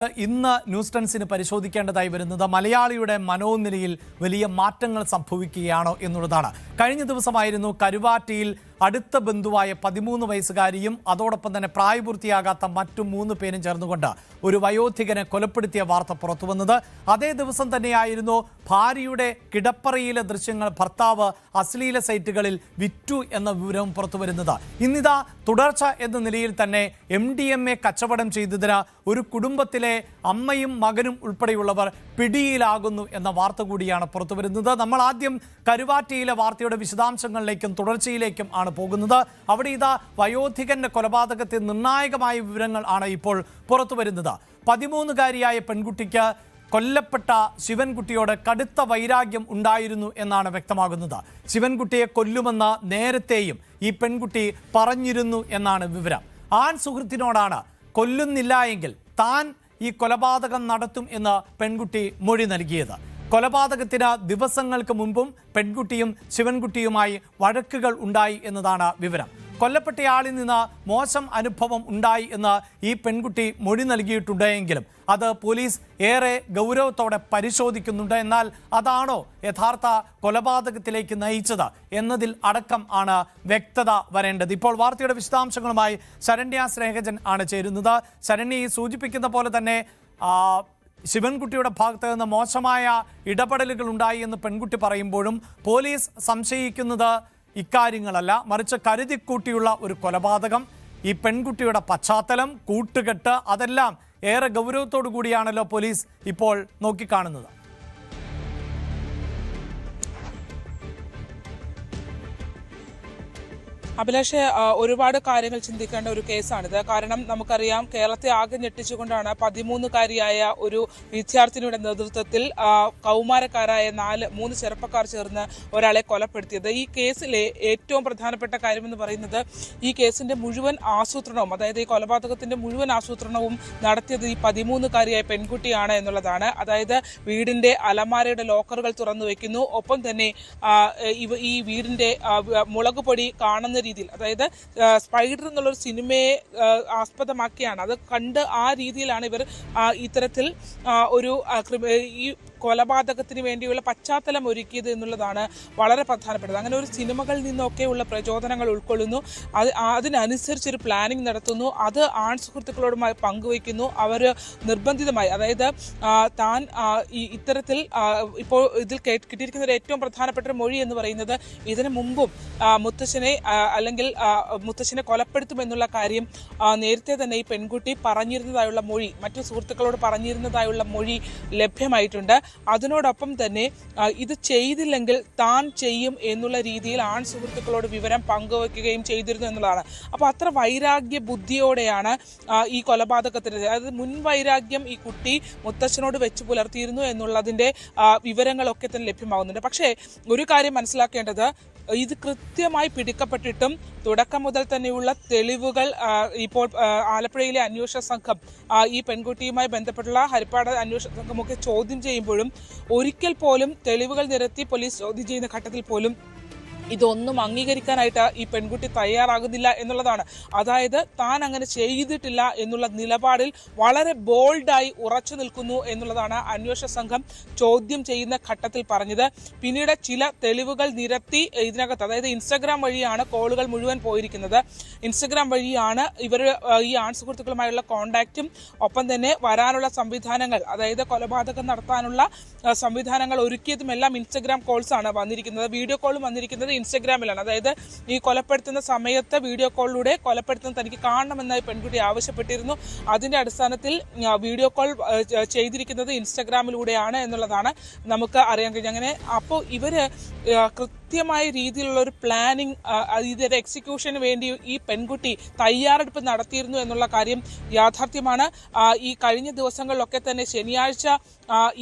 ഇന്ന് ന്യൂസ് ടെൻസിന് പരിശോധിക്കേണ്ടതായി വരുന്നത് മലയാളിയുടെ മനോനിലയിൽ വലിയ മാറ്റങ്ങൾ സംഭവിക്കുകയാണോ എന്നുള്ളതാണ്. കഴിഞ്ഞ ദിവസമായിരുന്നു കരുവാറ്റയിൽ അടുത്ത ബന്ധുവായ 13 വയസ്സുകാരിയും അതോടൊപ്പം തന്നെ പ്രായപൂർത്തിയാകാത്ത മറ്റു 3 പേരും ചേർന്നുകൊണ്ട് ഒരു വയോധികനെ കൊലപ്പെടുത്തിയ വാർത്ത പുറത്തുവന്നത്. അതേ ദിവസം തന്നെയായിരുന്നു ഭാര്യയുടെ കിടപ്പറയിലെ ദൃശ്യങ്ങൾ ഭർത്താവ് അശ്ലീല സൈറ്റുകളിൽ വിറ്റു എന്ന വിവരവും പുറത്തുവരുന്നത്. ഇന്നിതാ തുടർച്ച എന്ന നിലയിൽ തന്നെ MDMA കച്ചവടം ചെയ്തതിന് ഒരു കുടുംബത്തിലെ അമ്മയും മകനും ഉൾപ്പെടെയുള്ളവർ പിടിയിലാകുന്നു എന്ന വാർത്ത കൂടിയാണ് പുറത്തുവരുന്നത്. നമ്മൾ ആദ്യം കരുവാറ്റയിലെ വാർത്തയുടെ വിശദാംശങ്ങളിലേക്കും തുടർച്ചയിലേക്കും ആണ് പോകുന്നത്. അവിടെ ഇതാ വയോധികന്റെ കൊലപാതകത്തിൽ നിർണായകമായ വിവരങ്ങൾ ആണ് ഇപ്പോൾ പുറത്തു വരുന്നത്. 13-കാരിയായ പെൺകുട്ടിക്ക് കൊല്ലപ്പെട്ട ശിവൻകുട്ടിയോട് കടുത്ത വൈരാഗ്യം ഉണ്ടായിരുന്നു എന്നാണ് വ്യക്തമാകുന്നത്. ശിവൻകുട്ടിയെ കൊല്ലുമെന്ന് നേരത്തെയും ഈ പെൺകുട്ടി പറഞ്ഞിരുന്നു എന്നാണ് വിവരം. ആൺ സുഹൃത്തിനോടാണ് കൊല്ലുന്നില്ല എങ്കിൽ താൻ ഈ കൊലപാതകം നടത്തും എന്ന് പെൺകുട്ടി മൊഴി നൽകിയത്. കൊലപാതകത്തിന് ദിവസങ്ങൾക്ക് മുമ്പും പെൺകുട്ടിയും ശിവൻകുട്ടിയുമായി വഴക്കുകൾ ഉണ്ടായി എന്നതാണ് വിവരം. കൊല്ലപ്പെട്ടയാളിൽ നിന്ന് മോശം അനുഭവം ഉണ്ടായി എന്ന് ഈ പെൺകുട്ടി മൊഴി നൽകിയിട്ടുണ്ടെങ്കിലും അത് പോലീസ് ഏറെ ഗൗരവത്തോടെ പരിശോധിക്കുന്നുണ്ട്. എന്നാൽ അതാണോ യഥാർത്ഥ കൊലപാതകത്തിലേക്ക് നയിച്ചത് എന്നതിൽ അടക്കം ആണ് വ്യക്തത വരേണ്ടത്. ഇപ്പോൾ വാർത്തയുടെ വിശദാംശങ്ങളുമായി ശരണ്യ സ്നേഹജൻ ആണ് ചേരുന്നത്. ശരണ്യ സൂചിപ്പിക്കുന്ന പോലെ തന്നെ ശിവൻകുട്ടിയുടെ ഭാഗത്ത് നിന്ന് മോശമായ ഇടപെടലുകൾ ഉണ്ടായി എന്ന് പെൺകുട്ടി പറയുമ്പോഴും പോലീസ് സംശയിക്കുന്നത് ഇക്കാര്യങ്ങളല്ല, മറിച്ച് കരുതിക്കൂട്ടിയുള്ള ഒരു കൊലപാതകം, ഈ പെൺകുട്ടിയുടെ പശ്ചാത്തലം, കൂട്ടുകെട്ട്, അതെല്ലാം ഏറെ ഗൗരവത്തോടു കൂടിയാണല്ലോ പോലീസ് ഇപ്പോൾ നോക്കിക്കാണുന്നത്. അഭിലാഷ്, ഒരുപാട് കാര്യങ്ങൾ ചിന്തിക്കേണ്ട ഒരു കേസാണിത്. കാരണം നമുക്കറിയാം, കേരളത്തെ ആകെ ഞെട്ടിച്ചുകൊണ്ടാണ് 13-കാരിയായ ഒരു വിദ്യാർത്ഥിനിയുടെ നേതൃത്വത്തിൽ കൗമാരക്കാരായ 3 ചെറുപ്പക്കാർ ചേർന്ന് ഒരാളെ കൊലപ്പെടുത്തിയത്. ഈ കേസിലെ ഏറ്റവും പ്രധാനപ്പെട്ട കാര്യമെന്ന് പറയുന്നത് ഈ കേസിന്റെ മുഴുവൻ ആസൂത്രണവും, അതായത് ഈ കൊലപാതകത്തിന്റെ മുഴുവൻ ആസൂത്രണവും നടത്തിയത് ഈ 13-കാരിയായ പെൺകുട്ടിയാണ് എന്നുള്ളതാണ്. അതായത് വീടിന്റെ അലമാരയുടെ ലോക്കറുകൾ തുറന്നു വെക്കുന്നു, ഒപ്പം തന്നെ ഈ വീടിന്റെ മുളകുപൊടി കാണുന്ന രീതിയിൽ, അതായത് സ്പൈഡർ എന്നുള്ളൊരു സിനിമയെ ആസ്പദമാക്കിയാണ് അത് കണ്ട് ആ രീതിയിലാണ് ഇവർ ഇത്തരത്തിൽ ഒരു ഈ കൊലപാതകത്തിന് വേണ്ടിയുള്ള പശ്ചാത്തലം ഒരുക്കിയത് എന്നുള്ളതാണ് വളരെ പ്രധാനപ്പെട്ടത്. അങ്ങനെ ഒരു സിനിമകളിൽ നിന്നൊക്കെയുള്ള പ്രചോദനങ്ങൾ ഉൾക്കൊള്ളുന്നു, അതിനനുസരിച്ചൊരു പ്ലാനിങ് നടത്തുന്നു, അത് ആൺ സുഹൃത്തുക്കളോടുമായി പങ്കുവയ്ക്കുന്നു. അവർ നിർബന്ധിതമായി, അതായത് താൻ ഇത്തരത്തിൽ ഇപ്പോൾ ഇതിൽ കിട്ടിയിരിക്കുന്ന ഒരു ഏറ്റവും പ്രധാനപ്പെട്ട ഒരു മൊഴി എന്ന് പറയുന്നത് ഇതിനു മുമ്പും മുത്തശ്ശനെ കൊലപ്പെടുത്തുമെന്നുള്ള കാര്യം നേരത്തെ തന്നെ ഈ പെൺകുട്ടി പറഞ്ഞിരുന്നതായുള്ള മൊഴി, മറ്റു സുഹൃത്തുക്കളോട് പറഞ്ഞിരുന്നതായുള്ള മൊഴി ലഭ്യമായിട്ടുണ്ട്. അതിനോടൊപ്പം തന്നെ ഇത് ചെയ്തില്ലെങ്കിൽ താൻ ചെയ്യും എന്നുള്ള രീതിയിൽ ആൺ സുഹൃത്തുക്കളോട് വിവരം പങ്കുവയ്ക്കുകയും ചെയ്തിരുന്നു എന്നുള്ളതാണ്. അപ്പോൾ അത്ര വൈരാഗ്യ ബുദ്ധിയോടെയാണ് ഈ കൊലപാതകത്തിന്, അതായത് മുൻവൈരാഗ്യം ഈ കുട്ടി മുത്തച്ഛനോട് വെച്ച് പുലർത്തിയിരുന്നു എന്നുള്ളതിൻ്റെ വിവരങ്ങളൊക്കെ തന്നെ ലഭ്യമാകുന്നുണ്ട്. പക്ഷേ ഒരു കാര്യം മനസ്സിലാക്കേണ്ടത്, ഇത് കൃത്യമായി പിടിക്കപ്പെട്ടിട്ടും തുടക്കം മുതൽ തന്നെയുള്ള തെളിവുകൾ ഇപ്പോൾ ആലപ്പുഴയിലെ അന്വേഷണ സംഘം ഈ പെൺകുട്ടിയുമായി ബന്ധപ്പെട്ടുള്ള ഹരിപ്പാട് അന്വേഷണ സംഘമൊക്കെ ചോദ്യം ചെയ്യുമ്പോഴും ഒരിക്കൽ പോലും തെളിവുകൾ നിരത്തി പോലീസ് ചോദ്യം ചെയ്യുന്ന ഘട്ടത്തിൽ പോലും ഇതൊന്നും അംഗീകരിക്കാനായിട്ട് ഈ പെൺകുട്ടി തയ്യാറാകുന്നില്ല എന്നുള്ളതാണ്. അതായത് താൻ അങ്ങനെ ചെയ്തിട്ടില്ല എന്നുള്ള നിലപാടിൽ വളരെ ബോൾഡായി ഉറച്ചു നിൽക്കുന്നു എന്നുള്ളതാണ് അന്വേഷണ സംഘം ചോദ്യം ചെയ്യുന്ന ഘട്ടത്തിൽ പറഞ്ഞത്. പിന്നീട് ചില തെളിവുകൾ നിരത്തി ഇതിനകത്ത്, അതായത് ഇൻസ്റ്റഗ്രാം വഴിയാണ് കോളുകൾ മുഴുവൻ പോയിരിക്കുന്നത്. ഇൻസ്റ്റഗ്രാം വഴിയാണ് ഇവർ ഈ ആൺ സുഹൃത്തുക്കളുമായുള്ള കോണ്ടാക്റ്റും ഒപ്പം തന്നെ വരാനുള്ള സംവിധാനങ്ങൾ, അതായത് കൊലപാതകം നടത്താനുള്ള സംവിധാനങ്ങൾ ഒരുക്കിയതുമെല്ലാം ഇൻസ്റ്റഗ്രാം കോൾസാണ് വന്നിരിക്കുന്നത്. വീഡിയോ കോളും വന്നിരിക്കുന്നത് ഇൻസ്റ്റഗ്രാമിലാണ്. അതായത് ഈ കൊലപ്പെടുത്തുന്ന സമയത്ത് വീഡിയോ കോളിലൂടെ കൊലപ്പെടുത്തുന്ന തനിക്ക് കാണണമെന്നായി പെൺകുട്ടി ആവശ്യപ്പെട്ടിരുന്നു. അതിന്റെ അടിസ്ഥാനത്തിൽ വീഡിയോ കോൾ ചെയ്തിരിക്കുന്നത് ഇൻസ്റ്റഗ്രാമിലൂടെയാണ് എന്നുള്ളതാണ് നമുക്ക് അറിയാൻ കഴിഞ്ഞത്. അങ്ങനെ അപ്പോൾ ഇവര് കൃത്യമായ രീതിയിലുള്ള ഒരു പ്ലാനിങ്, ഇതിന്റെ എക്സിക്യൂഷന് വേണ്ടി ഈ പെൺകുട്ടി തയ്യാറെടുപ്പ് നടത്തിയിരുന്നു എന്നുള്ള കാര്യം യാഥാർത്ഥ്യമാണ്. ഈ കഴിഞ്ഞ ദിവസങ്ങളിലൊക്കെ തന്നെ ശനിയാഴ്ച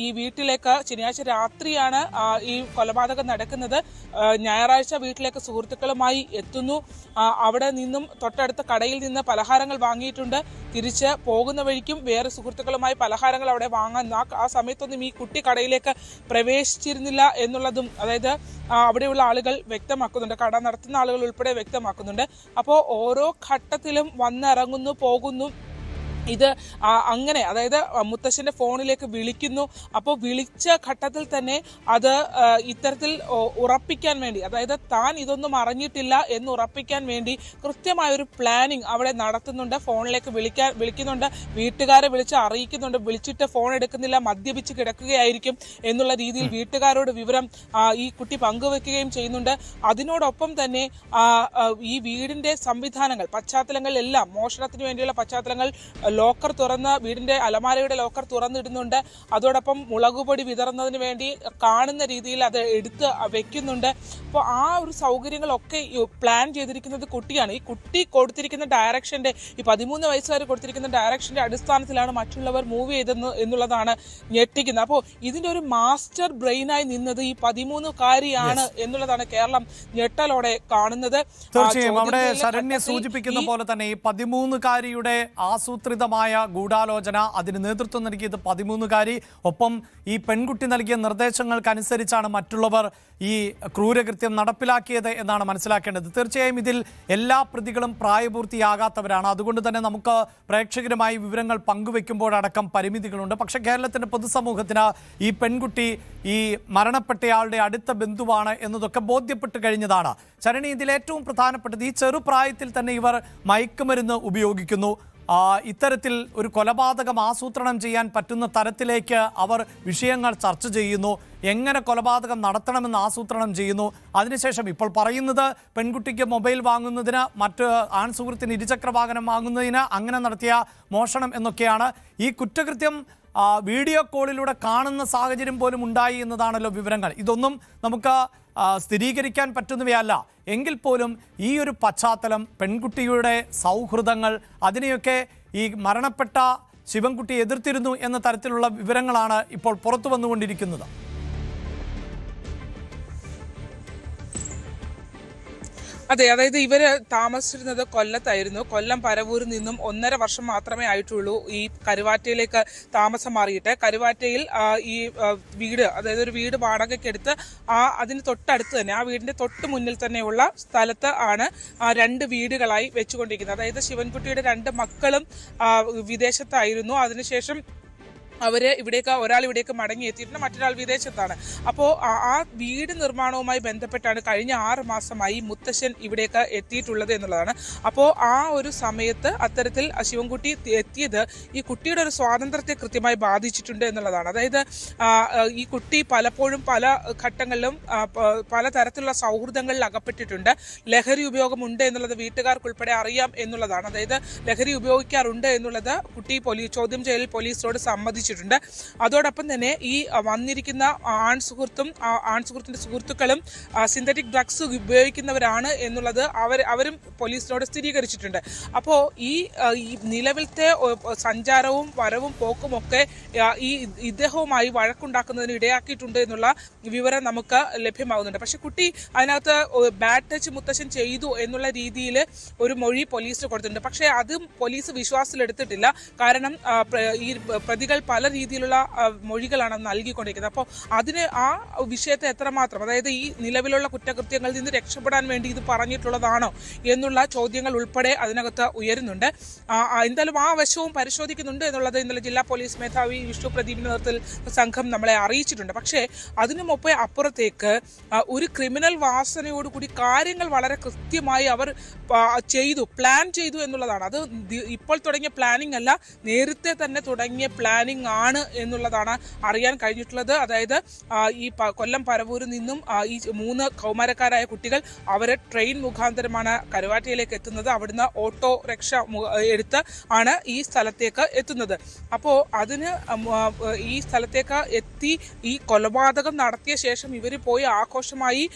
ഈ വീട്ടിലേക്ക്, ശനിയാഴ്ച രാത്രിയാണ് ഈ കൊലപാതകം നടക്കുന്നത്. ഞായറാഴ്ച വീട്ടിലേക്ക് സുഹൃത്തുക്കളുമായി എത്തുന്നു. അവിടെ നിന്നും തൊട്ടടുത്ത കടയിൽ നിന്ന് പലഹാരങ്ങൾ വാങ്ങിയിട്ടുണ്ട്. തിരിച്ച് പോകുന്ന വഴിക്കും വേറെ സുഹൃത്തുക്കളുമായി പലഹാരങ്ങൾ അവിടെ വാങ്ങാൻ, ആ സമയത്തൊന്നും ഈ കുട്ടി കടയിലേക്ക് പ്രവേശിച്ചിരുന്നില്ല എന്നുള്ളതും, അതായത് അവിടെയുള്ള ആളുകൾ വ്യക്തമാക്കുന്നുണ്ട്, കട നടത്തുന്ന ആളുകൾ ഉൾപ്പെടെ വ്യക്തമാക്കുന്നുണ്ട്. അപ്പോൾ ഓരോ ഘട്ടത്തിലും വന്നിറങ്ങുന്നു, പോകുന്നു ഇത് അങ്ങനെ, അതായത് മുത്തശ്ശന്റെ ഫോണിലേക്ക് വിളിക്കുന്നു. അപ്പോൾ വിളിച്ച ഘട്ടത്തിൽ തന്നെ അത് ഇത്തരത്തിൽ ഉറപ്പിക്കാൻ വേണ്ടി, അതായത് താൻ ഇതൊന്നും അറിഞ്ഞിട്ടില്ല എന്ന് ഉറപ്പിക്കാൻ വേണ്ടി കൃത്യമായൊരു പ്ലാനിങ് അവിടെ നടത്തുന്നുണ്ട്. ഫോണിലേക്ക് വിളിക്കുന്നുണ്ട്, വീട്ടുകാരെ വിളിച്ച് അറിയിക്കുന്നുണ്ട്. വിളിച്ചിട്ട് ഫോൺ എടുക്കുന്നില്ല, മദ്യപിച്ച് കിടക്കുകയായിരിക്കും എന്നുള്ള രീതിയിൽ വീട്ടുകാരോട് വിവരം ഈ കുട്ടി പങ്കുവെക്കുകയും ചെയ്യുന്നുണ്ട്. അതിനോടൊപ്പം തന്നെ ഈ വീടിന്റെ സംവിധാനങ്ങൾ, പശ്ചാത്തലങ്ങളെല്ലാം, മോഷണത്തിന് വേണ്ടിയുള്ള പശ്ചാത്തലങ്ങൾ, ലോക്കർ തുറന്ന്, വീടിന്റെ അലമാരയുടെ ലോക്കർ തുറന്നിടുന്നുണ്ട്. അതോടൊപ്പം മുളകുപൊടി വിതറുന്നതിന് വേണ്ടി കാണുന്ന രീതിയിൽ അത് എടുത്ത് വെക്കുന്നുണ്ട്. അപ്പോൾ ആ ഒരു സൗകര്യങ്ങളൊക്കെ പ്ലാൻ ചെയ്തിരിക്കുന്നത് കുട്ടിയാണ്. ഈ കുട്ടി കൊടുത്തിരിക്കുന്ന ഡയറക്ഷന്റെ, ഈ 13 വയസ്സുകാർ കൊടുത്തിരിക്കുന്ന ഡയറക്ഷന്റെ അടിസ്ഥാനത്തിലാണ് മറ്റുള്ളവർ മൂവ് ചെയ്തെന്ന് എന്നുള്ളതാണ് ഞെട്ടിക്കുന്നത്. അപ്പോൾ ഇതിന്റെ ഒരു മാസ്റ്റർ ബ്രെയിനായി നിന്നത് ഈ 13-കാരിയാണ് എന്നുള്ളതാണ് കേരളം ഞെട്ടലോടെ കാണുന്നത്. തീർച്ചയായും അവിടെ ശരണ്യ സൂചിപ്പിക്കുന്ന പോലെ തന്നെ ഈ 13-കാരിയുടെ ആസൂത്രിതമായ ഗൂഢാലോചന, അതിന് നേതൃത്വം നൽകിയത് 13-കാരി, ഒപ്പം ഈ പെൺകുട്ടി നൽകിയ നിർദ്ദേശങ്ങൾക്കനുസരിച്ചാണ് മറ്റുള്ളവർ ഈ ക്രൂരകൃത്യം നടപ്പിലാക്കിയത് എന്നാണ് മനസ്സിലാക്കേണ്ടത്. തീർച്ചയായും ഇതിൽ എല്ലാ പ്രതികളും പ്രായപൂർത്തിയാകാത്തവരാണ്. അതുകൊണ്ട് തന്നെ നമുക്ക് പ്രേക്ഷകരുമായി വിവരങ്ങൾ പങ്കുവെക്കുമ്പോഴടക്കം പരിമിതികളുണ്ട്. പക്ഷേ കേരളത്തിന്റെ പൊതുസമൂഹത്തിന് ഈ പെൺകുട്ടി ഈ മരണപ്പെട്ടയാളുടെ അടുത്ത ബന്ധുവാണ് എന്നതൊക്കെ ബോധ്യപ്പെട്ട് കഴിഞ്ഞതാണ്. ശരണി, ഇതിൽ ഏറ്റവും പ്രധാനപ്പെട്ടത് ഈ ചെറുപ്രായത്തിൽ തന്നെ ഇവർ മയക്കുമരുന്ന് ഉപയോഗിക്കുന്നു. ഇത്തരത്തിൽ ഒരു കൊലപാതകം ആസൂത്രണം ചെയ്യാൻ പറ്റുന്ന തരത്തിലേക്ക് അവർ വിഷയങ്ങൾ ചർച്ച ചെയ്യുന്നു. എങ്ങനെ കൊലപാതകം നടത്തണമെന്ന് ആസൂത്രണം ചെയ്യുന്നു. അതിനുശേഷം ഇപ്പോൾ പറയുന്നത് പെൺകുട്ടിക്ക് മൊബൈൽ വാങ്ങുന്നതിന്, മറ്റ് ആൺ സുഹൃത്തിന് ഇരുചക്ര വാഹനം വാങ്ങുന്നതിന് അങ്ങനെ നടത്തിയ മോഷണം എന്നൊക്കെയാണ്. ഈ കുറ്റകൃത്യം വീഡിയോ കോളിലൂടെ കാണുന്ന സാഹചര്യം പോലും ഉണ്ടായി എന്നതാണല്ലോ വിവരങ്ങൾ. ഇതൊന്നും നമുക്ക് സ്ഥിരീകരിക്കാൻ പറ്റുന്നവയല്ല. എങ്കിൽ പോലും ഈ ഒരു പശ്ചാത്തലം, പെൺകുട്ടിയുടെ സൗഹൃദങ്ങൾ, അതിനെയൊക്കെ ഈ മരണപ്പെട്ട ശിവൻകുട്ടി എതിർത്തിരുന്നു എന്ന തരത്തിലുള്ള വിവരങ്ങളാണ് ഇപ്പോൾ പുറത്തു വന്നുകൊണ്ടിരിക്കുന്നത്. അതെ, അതായത് ഇവര് താമസിച്ചിരുന്നത് കൊല്ലത്തായിരുന്നു. കൊല്ലം പരവൂരിൽ നിന്നും 1.5 വർഷം മാത്രമേ ആയിട്ടുള്ളൂ ഈ കരുവാറ്റയിലേക്ക് താമസം മാറിയിട്ട്. കരുവാറ്റയിൽ ഈ വീട്, അതായത് ഒരു വീട് വാടകയ്ക്കെടുത്ത് അതിന് തൊട്ടടുത്ത് തന്നെ, ആ വീടിന്റെ തൊട്ട് മുന്നിൽ തന്നെയുള്ള സ്ഥലത്ത് ആണ് 2 വീടുകളായി വെച്ചുകൊണ്ടിരിക്കുന്നത്. അതായത് ശിവൻകുട്ടിയുടെ 2 മക്കളും വിദേശത്തായിരുന്നു. അതിനുശേഷം അവര് ഇവിടേക്ക്, ഒരാൾ ഇവിടേക്ക് മടങ്ങി എത്തിയിട്ടുണ്ട്, മറ്റൊരാൾ വിദേശത്താണ്. അപ്പോൾ ആ വീട് നിർമ്മാണവുമായി ബന്ധപ്പെട്ടാണ് കഴിഞ്ഞ 6 മാസമായി മുത്തശ്ശൻ ഇവിടേക്ക് എത്തിയിട്ടുള്ളത് എന്നുള്ളതാണ്. അപ്പോൾ ആ ഒരു സമയത്ത് അത്തരത്തിൽ ശിവൻകുട്ടി എത്തിയത് ഈ കുട്ടിയുടെ ഒരു സ്വാതന്ത്ര്യത്തെ കൃത്യമായി ബാധിച്ചിട്ടുണ്ട് എന്നുള്ളതാണ്. അതായത് ഈ കുട്ടി പലപ്പോഴും പല ഘട്ടങ്ങളിലും പലതരത്തിലുള്ള സൗഹൃദങ്ങളിൽ അകപ്പെട്ടിട്ടുണ്ട്. ലഹരി ഉപയോഗമുണ്ട് എന്നുള്ളത് വീട്ടുകാർക്കുൾപ്പെടെ അറിയാം എന്നുള്ളതാണ്. അതായത് ലഹരി ഉപയോഗിക്കാറുണ്ട് എന്നുള്ളത് കുട്ടി ചോദ്യം ചെയ്യലിൽ പോലീസിനോട് സമ്മതിച്ചു. അതോടൊപ്പം തന്നെ ഈ വന്നിരിക്കുന്ന ആൺസുഹൃത്തിന്റെ സുഹൃത്തുക്കളും സിന്തറ്റിക് ഡ്രഗ്സ് ഉപയോഗിക്കുന്നവരാണ് എന്നുള്ളത് അവരും പോലീസിനോട് സ്ഥിരീകരിച്ചിട്ടുണ്ട്. അപ്പോൾ ഈ നിലവിലത്തെ സഞ്ചാരവും വരവും പോക്കും ഒക്കെ ഈ ഇദ്ദേഹവുമായി വഴക്കുണ്ടാക്കുന്നതിന് ഇടയാക്കിയിട്ടുണ്ട് എന്നുള്ള വിവരം നമുക്ക് ലഭ്യമാകുന്നുണ്ട്. പക്ഷെ കുട്ടി അതിനകത്ത് ബാഡ് ടച്ച് മുത്തശ്ശൻ ചെയ്തു എന്നുള്ള രീതിയിൽ ഒരു മൊഴി പോലീസിന് കൊടുത്തിട്ടുണ്ട്. പക്ഷേ അതും പോലീസ് വിശ്വാസത്തിലെടുത്തിട്ടില്ല. കാരണം ഈ പ്രതികൾ പല രീതിയിലുള്ള മൊഴികളാണ് നൽകിക്കൊണ്ടിരിക്കുന്നത്. അപ്പോൾ അതിന് ആ വിഷയത്തെ എത്രമാത്രം, അതായത് ഈ നിലവിലുള്ള കുറ്റകൃത്യങ്ങളിൽ നിന്ന് രക്ഷപ്പെടാൻ വേണ്ടി ഇത് പറഞ്ഞിട്ടുള്ളതാണോ എന്നുള്ള ചോദ്യങ്ങൾ ഉൾപ്പെടെ അതിനകത്ത് ഉയരുന്നുണ്ട്. എന്തായാലും ആ വശവും പരിശോധിക്കുന്നുണ്ട് എന്നുള്ളത് ഇന്നലെ ജില്ലാ പോലീസ് മേധാവി വിഷ്ണു പ്രദീപിന്റെ നേതൃത്വത്തിൽ സംഘം നമ്മളെ അറിയിച്ചിട്ടുണ്ട്. പക്ഷേ അതിനുമൊപ്പം അപ്പുറത്തേക്ക് ഒരു ക്രിമിനൽ വാസനയോടുകൂടി കാര്യങ്ങൾ വളരെ കൃത്യമായി അവർ പ്ലാൻ ചെയ്തു എന്നുള്ളതാണ്. അത് ഇപ്പോൾ തുടങ്ങിയ പ്ലാനിംഗ് അല്ല, നേരത്തെ തന്നെ തുടങ്ങിയ പ്ലാനിംഗ് ആണ് എന്നുള്ളതാണ് അറിയാൻ കഴിഞ്ഞിട്ടുള്ളത്. അതായത് ഈ കൊല്ലം പരവൂരിൽ നിന്നും ഈ 3 കൗമാരക്കാരായ കുട്ടികൾ അവരെ ട്രെയിൻ മുഖാന്തരമാണ് കരുവാറ്റയിലേക്ക് എത്തുന്നത്. അവിടുന്ന് ഓട്ടോ റിക്ഷ എടുത്ത് ആണ് ഈ സ്ഥലത്തേക്ക് എത്തുന്നത്. അപ്പോൾ അതിന് ഈ സ്ഥലത്തേക്ക് എത്തി ഈ കൊലപാതകം നടത്തിയ ശേഷം ഇവർ പോയി ആഘോഷമായി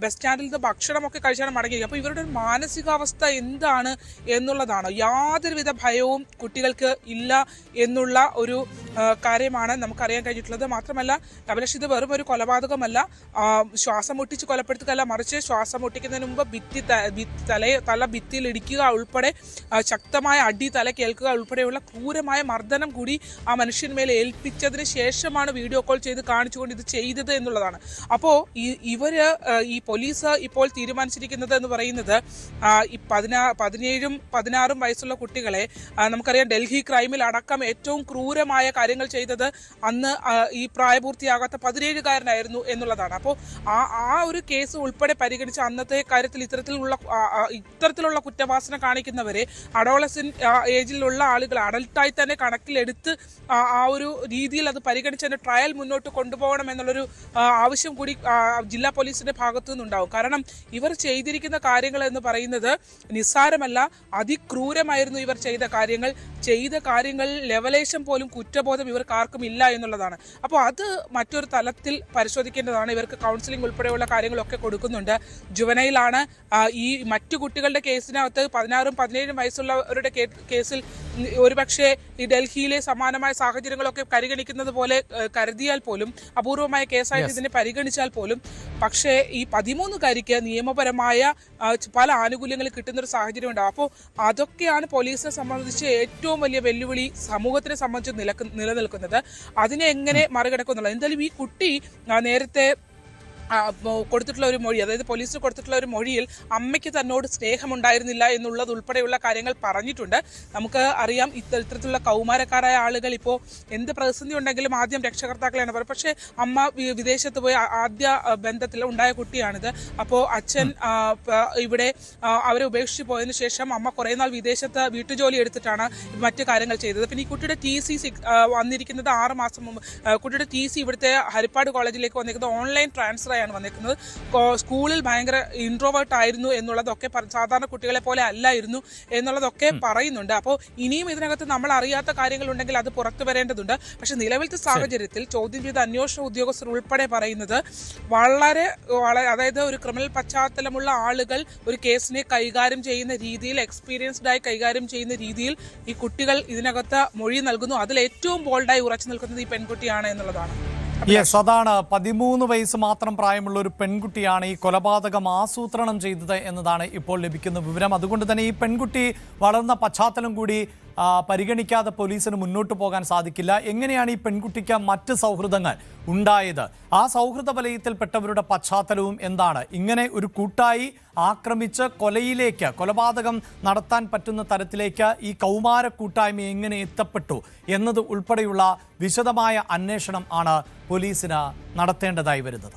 ബസ് സ്റ്റാൻഡിൽ നിന്ന് ഭക്ഷണമൊക്കെ കഴിച്ചാണ് മടങ്ങിയത്. അപ്പോൾ ഇവരുടെ മാനസികാവസ്ഥ എന്താണ് എന്നുള്ളതാണ്. യാതൊരുവിധ ഭയവും കുട്ടികൾക്ക് ഇല്ല എന്നുള്ള ഒരു കാര്യമാണ് നമുക്കറിയാൻ കഴിഞ്ഞിട്ടുള്ളത്. മാത്രമല്ല അഭിലാഷ്, ഇത് വെറും ഒരു കൊലപാതകമല്ല, ശ്വാസം മുട്ടിച്ച് കൊലപ്പെടുത്തുകയല്ല, മറിച്ച് ശ്വാസം മുട്ടിക്കുന്നതിന് മുമ്പ് തല ഭിത്തിയിൽ ഇടിക്കുക ഉൾപ്പെടെ ശക്തമായ അടി തല കേൾക്കുക ഉൾപ്പെടെയുള്ള ക്രൂരമായ മർദ്ദനം കൂടി ആ മനുഷ്യന്മേൽ ഏൽപ്പിച്ചതിന് ശേഷമാണ് വീഡിയോ കോൾ ചെയ്ത് കാണിച്ചുകൊണ്ട് ഇത് ചെയ്തത് എന്നുള്ളതാണ്. അപ്പോൾ ഈ പോലീസ് ഇപ്പോൾ തീരുമാനിച്ചിരിക്കുന്നത് എന്ന് പറയുന്നത് ഈ 17-16 വയസ്സുള്ള കുട്ടികളെ, നമുക്കറിയാം ഡൽഹി ക്രൈമിൽ അടക്കം ഏറ്റവും ക്രൂരമായ കാര്യങ്ങൾ ചെയ്തത് അന്ന് ഈ പ്രായപൂർത്തിയാകാത്ത 17-കാരനായിരുന്നു എന്നുള്ളതാണ്. അപ്പോൾ ആ ഒരു കേസ് ഉൾപ്പെടെ പരിഗണിച്ച് അന്നത്തെ കാര്യത്തിൽ ഇത്തരത്തിലുള്ള കുറ്റവാസന കാണിക്കുന്നവരെ അഡോളസെന്റ് ഏജിലുള്ള ആളുകൾ അഡൽട്ടായി തന്നെ കണക്കിലെടുത്ത് ആ ഒരു രീതിയിൽ അത് പരിഗണിച്ച് അതിന്റെ ട്രയൽ മുന്നോട്ട് കൊണ്ടുപോകണം എന്നുള്ളൊരു ആവശ്യം കൂടി ജില്ലാ പോലീസിന്റെ ഭാഗത്തു നിന്നുണ്ടാവും. കാരണം ഇവർ ചെയ്തിരിക്കുന്ന കാര്യങ്ങൾ എന്ന് പറയുന്നത് നിസ്സാരമല്ല, അതിക്രൂരമായിരുന്നു ഇവർ ചെയ്ത കാര്യങ്ങൾ ലെവലേശം പോലും കുറ്റബോധം ഇവർക്ക് ആർക്കും ഇല്ല എന്നുള്ളതാണ്. അപ്പോൾ അത് മറ്റൊരു തലത്തിൽ പരിശോധിക്കേണ്ടതാണ്. ഇവർക്ക് കൗൺസിലിംഗ് ഉൾപ്പെടെയുള്ള കാര്യങ്ങളൊക്കെ കൊടുക്കുന്നുണ്ട്. ജുവനൈലാണ്. ഈ മറ്റു കുട്ടികളുടെ കേസിനകത്ത് 16-17 വയസ്സുള്ളവരുടെ കേസിൽ ഒരുപക്ഷെ ഈ ഡൽഹിയിലെ സമാനമായ സാഹചര്യങ്ങളൊക്കെ പരിഗണിക്കുന്നത് പോലെ കരുതിയാൽ പോലും, അപൂർവമായ കേസായിട്ട് ഇതിനെ പരിഗണിച്ചാൽ പോലും, പക്ഷേ ഈ 13-കാരിക്ക് നിയമപരമായ പല ആനുകൂല്യങ്ങൾ കിട്ടുന്ന ഒരു സാഹചര്യം ഉണ്ടാവും. അപ്പോൾ അതൊക്കെയാണ് പോലീസിനെ സംബന്ധിച്ച് ഏറ്റവും വലിയ വെല്ലുവിളി സമൂഹത്തിനെ സംബന്ധിച്ച് നിലനിൽക്കുന്നത്. അതിനെ എങ്ങനെ മറികടക്കുന്നുള്ളത്. എന്തായാലും ഈ കുട്ടി നേരത്തെ കൊടുത്തിട്ടുള്ള ഒരു മൊഴി, അതായത് പോലീസിന് കൊടുത്തിട്ടുള്ള ഒരു മൊഴിയിൽ അമ്മയ്ക്ക് തന്നോട് സ്നേഹമുണ്ടായിരുന്നില്ല എന്നുള്ളത് ഉൾപ്പെടെയുള്ള കാര്യങ്ങൾ പറഞ്ഞിട്ടുണ്ട്. നമുക്ക് അറിയാം, ഇത്തരത്തിലുള്ള കൗമാരക്കാരായ ആളുകൾ ഇപ്പോൾ എന്ത് പ്രതിസന്ധി ഉണ്ടെങ്കിലും ആദ്യം രക്ഷകർത്താക്കളെയാണ് പറയുന്നത്. പക്ഷേ അമ്മ വിദേശത്ത് പോയി ആദ്യ ബന്ധത്തിൽ ഉണ്ടായ കുട്ടിയാണിത്. അപ്പോൾ അച്ഛൻ ഇവിടെ അവരെ ഉപേക്ഷിച്ച് പോയതിനു ശേഷം അമ്മ കുറേ നാൾ വിദേശത്ത് വീട്ടുജോലി എടുത്തിട്ടാണ് മറ്റു കാര്യങ്ങൾ ചെയ്തത്. പിന്നെ ഈ കുട്ടിയുടെ TC വന്നിരിക്കുന്നത് 6 മാസം മുമ്പ്. കുട്ടിയുടെ TC ഇവിടുത്തെ ഹരിപ്പാട് കോളേജിലേക്ക് വന്നിരിക്കുന്നത് ഓൺലൈൻ ട്രാൻസ്ഫർ വന്നിരിക്കുന്നത്. സ്കൂളിൽ ഭയങ്കര ഇൻട്രോവേർട്ട് ആയിരുന്നു എന്നുള്ളതൊക്കെ, സാധാരണ കുട്ടികളെ പോലെ അല്ലായിരുന്നു എന്നുള്ളതൊക്കെ പറയുന്നുണ്ട്. അപ്പോൾ ഇനിയും ഇതിനകത്ത് നമ്മൾ അറിയാത്ത കാര്യങ്ങൾ ഉണ്ടെങ്കിൽ അത് പുറത്തു വരേണ്ടതുണ്ട്. പക്ഷെ നിലവിലത്തെ സാഹചര്യത്തിൽ ചോദ്യം ചെയ്ത അന്വേഷണ ഉദ്യോഗസ്ഥർ ഉൾപ്പെടെ പറയുന്നത് വളരെ അതായത് ഒരു ക്രിമിനൽ പശ്ചാത്തലമുള്ള ആളുകൾ ഒരു കേസിനെ കൈകാര്യം ചെയ്യുന്ന രീതിയിൽ, എക്സ്പീരിയൻസ്ഡായി കൈകാര്യം ചെയ്യുന്ന രീതിയിൽ ഈ കുട്ടികൾ ഇതിനകത്ത് മൊഴി നൽകുന്നു. അതിൽ ഏറ്റവും ബോൾഡായി ഉറച്ചു നിൽക്കുന്നത് ഈ പെൺകുട്ടിയാണ് എന്നുള്ളതാണ്. യെസ്, അതാണ് 13 വയസ്സ് മാത്രം പ്രായമുള്ള ഒരു പെൺകുട്ടിയാണ് ഈ കൊലപാതകം ആസൂത്രണം ചെയ്തത് എന്നതാണ് ഇപ്പോൾ ലഭിക്കുന്ന വിവരം. അതുകൊണ്ട് തന്നെ ഈ പെൺകുട്ടി വളർന്ന പശ്ചാത്തലം കൂടി പരിഗണിക്കാതെ പോലീസിന് മുന്നോട്ട് പോകാൻ സാധിക്കില്ല. എങ്ങനെയാണ് ഈ പെൺകുട്ടിക്ക് മറ്റ് സൗഹൃദങ്ങൾ ഉണ്ടായത്, ആ സൗഹൃദ വലയത്തിൽപ്പെട്ടവരുടെ പശ്ചാത്തലവും എന്താണ്, ഇങ്ങനെ ഒരു കൂട്ടായി ആക്രമിച്ച് കൊലപാതകം നടത്താൻ പറ്റുന്ന തരത്തിലേക്ക് ഈ കൗമാര കൂട്ടായ്മ എങ്ങനെ എത്തപ്പെട്ടു എന്നത് ഉൾപ്പെടെയുള്ള വിശദമായ അന്വേഷണം ആണ് പോലീസിന് നടത്തേണ്ടതായി വരുന്നത്.